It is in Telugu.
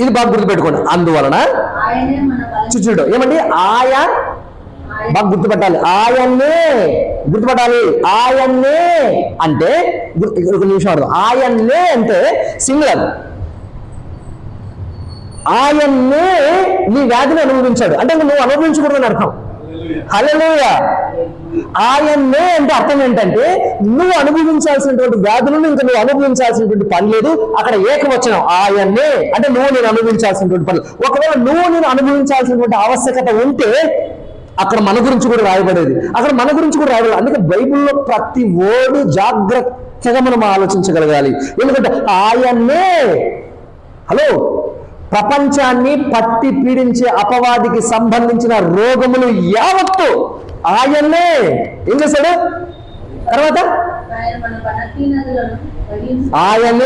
ఇది బాగా గుర్తుపెట్టుకోండి. అందువలన చూడు ఏమండి, బాగా గుర్తుపెట్టాలి. ఆయన్నే గుర్తుపట్టాలి. ఆయన్నే అంటే ఒక నిమిషం అర్థం. ఆయన్నే అంటే సింగులర్. ఆయన్నే నీ వ్యాధిని అనుభవించాడు అంటే నువ్వు అనుభవించకూడదని అర్థం. హల్లెలూయా. ఆయన్నే అంటే అర్థం ఏంటంటే నువ్వు అనుభవించాల్సినటువంటి వ్యాధులను ఇంకా నువ్వు అనుభవించాల్సినటువంటి పని లేదు. అక్కడ ఏకవచనం ఆయన్నే అంటే నువ్వు నేను అనుభవించాల్సినటువంటి పని. ఒకవేళ నువ్వు నేను అనుభవించాల్సినటువంటి ఆవశ్యకత ఉంటే అక్కడ మన గురించి కూడా రాయబడేది, అక్కడ మన గురించి కూడా రాయబడేది. అందుకే బైబిల్లో ప్రతి వర్డ్ జాగ్రత్తగా మనం ఆలోచించగలగాలి. ఎందుకంటే ఆయన్నే ప్రపంచాన్ని పట్టి పీడించే అపవాదికి సంబంధించిన రోగములు యావత్తు ఆయన్నే ఏం చేశాడు. తర్వాత ఆయనే